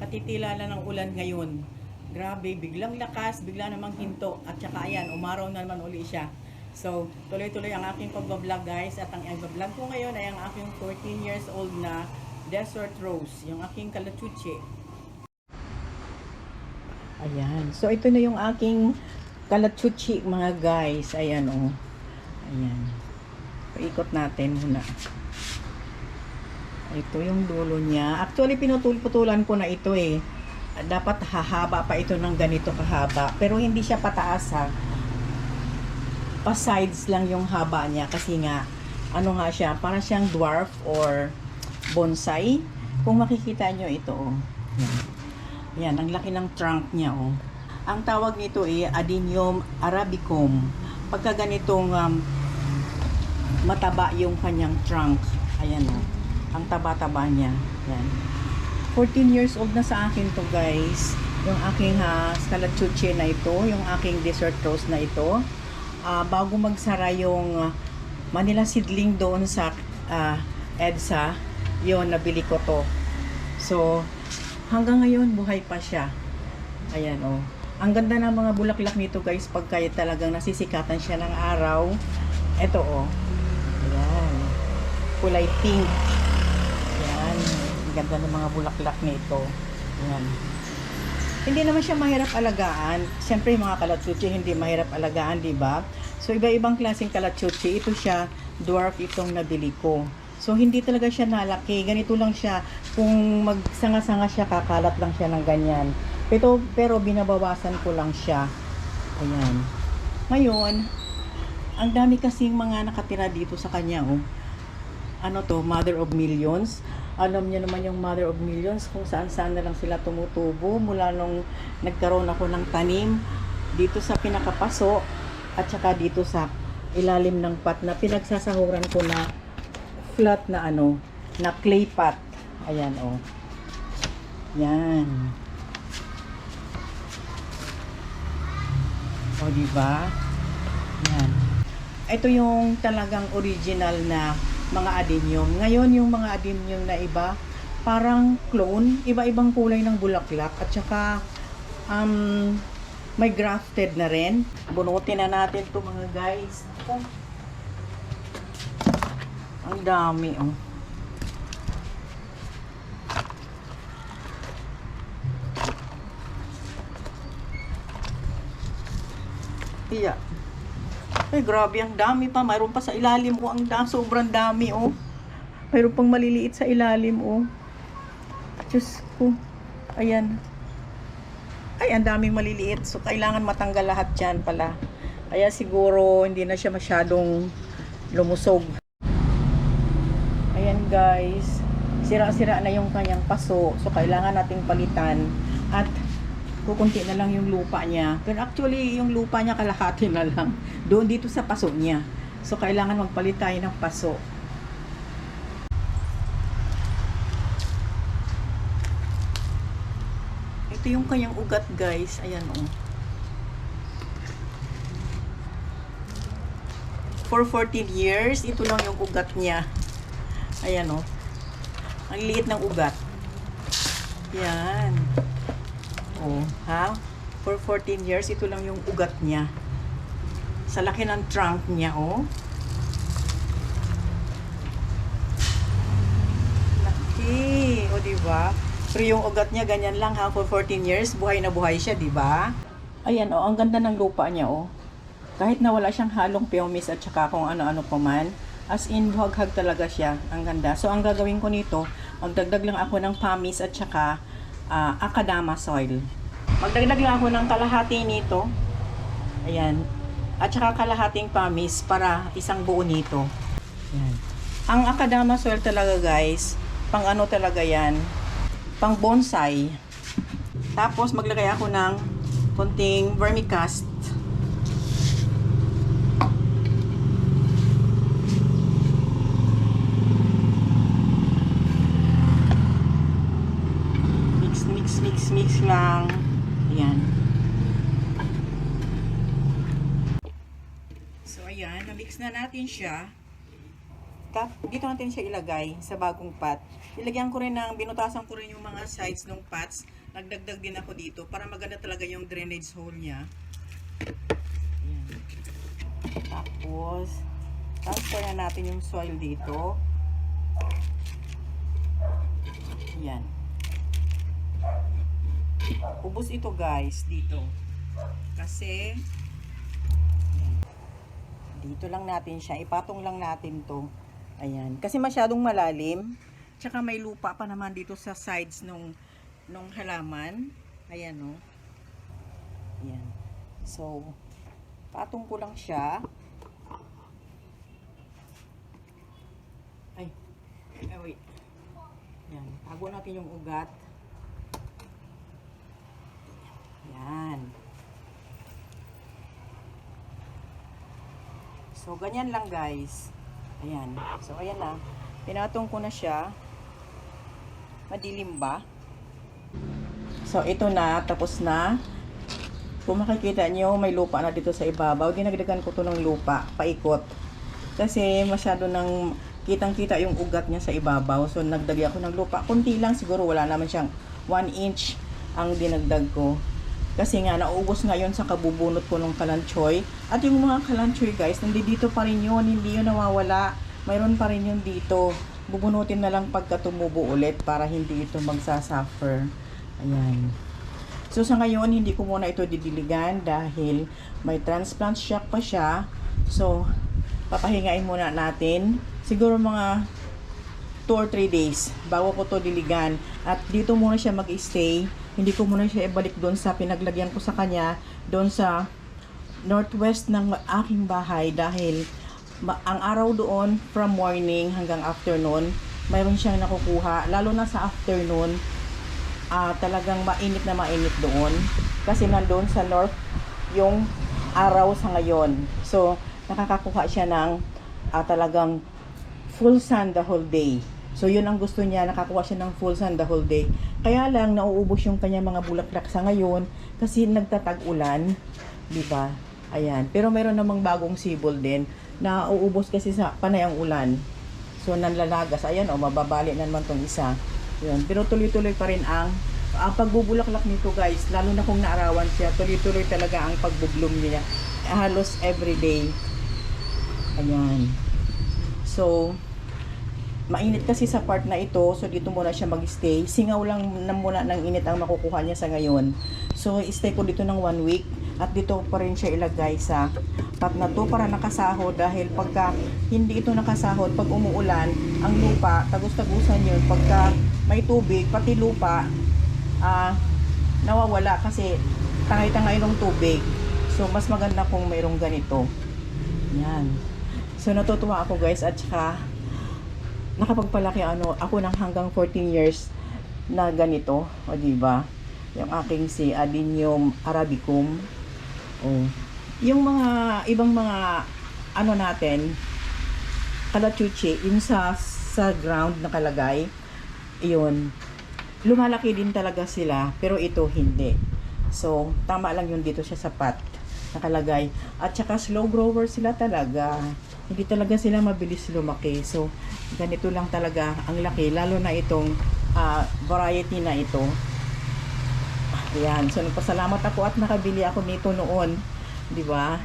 Natitila na ng ulan ngayon. Grabe, biglang lakas, bigla namang hinto. At saka ayan, umaraw na naman uli siya. So, tuloy-tuloy ang aking pagbablog guys. At ang vlog ko ngayon ay ang aking 14 years old na desert rose. Yung aking kalachuchi. Ayan. So, ito na yung aking kalachuchi mga guys. Ayan o. Ayan. Paikot natin muna. Ito yung dulo niya. Actually, pinutul-putulan ko na ito eh. Dapat hahaba pa ito ng ganito kahaba. Pero hindi siya pataas ha. Pa-sides lang yung haba niya. Kasi nga, ano nga siya, para siyang dwarf or bonsai. Kung makikita nyo ito oh. Yan. Yan, ang laki ng trunk niya oh. Ang tawag nito eh, Adenium arabicum. Pagka ganitong mataba yung kanyang trunk. Ayan oh. Ang taba-taba niya. Yan. 14 years old na sa akin to guys. Yung aking kalachuchi na ito. Yung aking desert rose na ito. Bago magsara yung Manila seedling doon sa EDSA. Yun, nabili ko to. So, hanggang ngayon buhay pa siya. Ayan oh. Ang ganda ng mga bulaklak nito guys. Pag kaya talagang nasisikatan siya ng araw. Ito oh. Ayan. Kulay pink. Ang ganda ng mga bulaklak nito. Ayan. Hindi naman siya mahirap alagaan. Siyempre, mga kalachuchi hindi mahirap alagaan, di ba? So, iba-ibang klaseng kalachuchi. Ito siya, dwarf itong nabili ko. So, hindi talaga siya nalaki. Ganito lang siya. Kung magsanga-sanga siya, kakalat lang siya ng ganyan. Pero binabawasan ko lang siya. Ayan. Ngayon, ang dami kasing mga nakatira dito sa kanya, oh. Ano to, Mother of Millions. Alam niyo naman yung Mother of Millions kung saan-saan na lang sila tumutubo mula nung nagkaroon ako ng tanim dito sa pinakapaso at saka dito sa ilalim ng pot na pinagsasahuran ko na flat na ano, na clay pot. Ayan oh. Yan. O diba? Yan. Ito yung talagang original na mga adenium. Ngayon, yung mga adenium na iba, parang clone, iba-ibang kulay ng bulaklak, at saka, may grafted na rin. Bunutin na natin to mga guys. Oh. Ang dami, oh. Iya. Ay, grabe, ang dami pa. Mayroon pa sa ilalim, oh. Ang dami, sobrang dami, oh. Mayroon pang maliliit sa ilalim, oh. Diyos ko. Ayan. Ay, ang daming maliliit. So, kailangan matanggal lahat yan pala. Kaya siguro, hindi na siya masyadong lumusog. Ayan, guys. Sira-sira na yung kanyang paso. So, kailangan nating palitan. At kukunti na lang yung lupa niya. Pero actually, yung lupa niya kalahati na lang. Doon dito sa paso niya. So, kailangan magpalit tayo ng paso. Ito yung kanyang ugat, guys. Ayan, oh. For 14 years, ito lang yung ugat niya. Ayan, oh. Ang liit ng ugat. Yan. Oh, ha? For 14 years, ito lang yung ugat niya. Sa laki ng trunk niya, oh. Laki, oh, diba? Pero yung ugat niya, ganyan lang, ha? For 14 years, buhay na buhay siya, diba? Ayan, oh, ang ganda ng lupa niya, oh. Kahit na wala siyang halong pumice at saka kung ano-ano pa man, as in, buhag-hag talaga siya. Ang ganda. So, ang gagawin ko nito, magdagdag lang ako ng pumice at saka akadama soil. Magdagdag lang ako ng kalahati nito. Ayan. At saka kalahating pumice para isang buo nito. Ayan. Ang akadama soil talaga guys, pang ano talaga yan, pang bonsai. Tapos maglagay ako ng konting vermicast. Mix lang. Ayan. So, ayan. Na-mix na natin siya. Dito natin siya ilagay sa bagong pot. Ilagyan ko rin binutasan ko rin yung mga sides ng pots nagdagdag din ako dito para maganda talaga yung drainage hole niya. Ayan. Tapos, transfer na natin yung soil dito. Ayan. Ubos ito guys, dito. Kasi, ayan. Dito lang natin siya. Ipatong lang natin to. Ayan. Kasi masyadong malalim. Tsaka may lupa pa naman dito sa sides nung halaman. Ayan o. Ayan. So, patong ko lang siya. Ay, wait. Ayan. Tago natin yung ugat. Ayan. So, ganyan lang guys. Ayan. So, ayan na. Pinatong ko na siya. Madilim ba? So, ito na. Tapos na. Kung makikita nyo, may lupa na dito sa ibabaw. Dinagdagan ko to ng lupa. Paikot. Kasi masyado nang kitang-kita yung ugat niya sa ibabaw. So, nagdagay ako ng lupa. Kunti lang. Siguro wala naman siyang 1 inch ang dinagdag ko. Kasi nga, nauubos ngayon sa kabubunot ko ng kalanchoy. At yung mga kalanchoy guys, nandito pa rin yun. Hindi yun nawawala. Mayroon pa rin yun dito. Bubunutin na lang pagka tumubo ulit para hindi ito magsasuffer. Ayan. So sa ngayon, hindi ko muna ito didiligan dahil may transplant shock pa siya. So, papahingain muna natin. Siguro mga 2 or 3 days bago ko to diligan. At dito muna siya mag-stay. Hindi ko muna siya ibalik doon sa pinaglagyan ko sa kanya. Doon sa northwest ng aking bahay dahil ang araw doon from morning hanggang afternoon mayroon siyang nakukuha, lalo na sa afternoon. Talagang mainit na mainit doon kasi nandoon sa north yung araw sa ngayon. So nakakakuha siya ng talagang full sun the whole day. So yun ang gusto niya, nakakuha siya ng full sun the whole day. Kaya lang nauubos yung kanya mga bulaklak sa ngayon kasi nagtatag-ulan, di ba? Ayan, pero meron namang bagong sibol din na uubos kasi sa panay ang ulan. So, nanlalagas. Ayan, mababali na naman tong isa. Yun. Pero tuloy-tuloy pa rin ang pagbubulaklak nito guys. Lalo na kung naarawan siya, tuloy-tuloy talaga ang pagbubloom niya. Halos everyday. Ayan. So, mainit kasi sa part na ito. So, dito muna siya mag-stay. Singaw lang na muna ng init ang makukuha niya sa ngayon. So, stay ko dito ng 1 week. At dito pa rin siya ilagay sa pot na to para nakasahod dahil pagka hindi ito nakasahod, pag umuulan, ang lupa, tagus-tagusan yun. Pagka may tubig, pati lupa, nawawala kasi tangay-tangay ng tubig. So, mas maganda kung mayroong ganito. Yan. So, natutuwa ako guys at saka nakapagpalaki ako ng hanggang 14 years na ganito. O, diba? Yung aking si Adenium arabicum. Yung mga ibang mga natin kalachuchi, yung sa ground nakalagay, yun lumalaki din talaga sila, pero ito hindi. So tama lang yun, dito siya sa pot nakalagay. At saka slow grower sila talaga, hindi talaga sila mabilis lumaki. So ganito lang talaga ang laki, lalo na itong variety na ito. Ayan, so nagpasalamat ako at nakabili ako nito noon, di ba?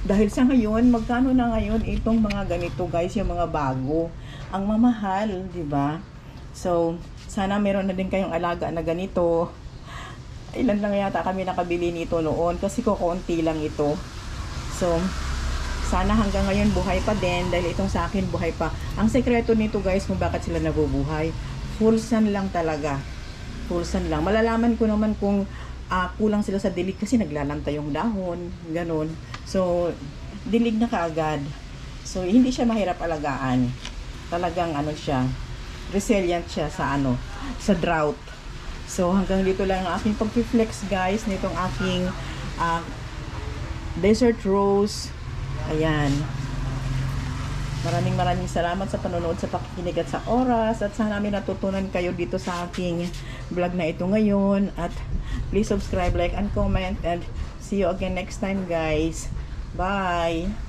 Dahil sa ngayon, magkano na ngayon itong mga ganito guys, yung mga bago. Ang mamahal, di ba? So, sana meron na din kayong alaga na ganito. Ilan lang yata kami nakabili nito noon kasi kukunti lang ito. So, sana hanggang ngayon buhay pa din dahil itong sa akin buhay pa. Ang sekreto nito guys kung bakit sila nabubuhay, full sun lang talaga. Full sun lang. Malalaman ko naman kung kulang sila sa dilig kasi naglalanta yung dahon, ganun. So, dilig na kaagad. So, hindi siya mahirap alagaan. Talagang siya, resilient siya sa sa drought. So, hanggang dito lang ang aking pag-flex guys nitong aking desert rose. Ayan. Maraming salamat sa panonood, sa pakikinig at sa oras. At sana may natutunan kayo dito sa aking vlog na ito ngayon. At please subscribe, like, and comment. And see you again next time guys. Bye!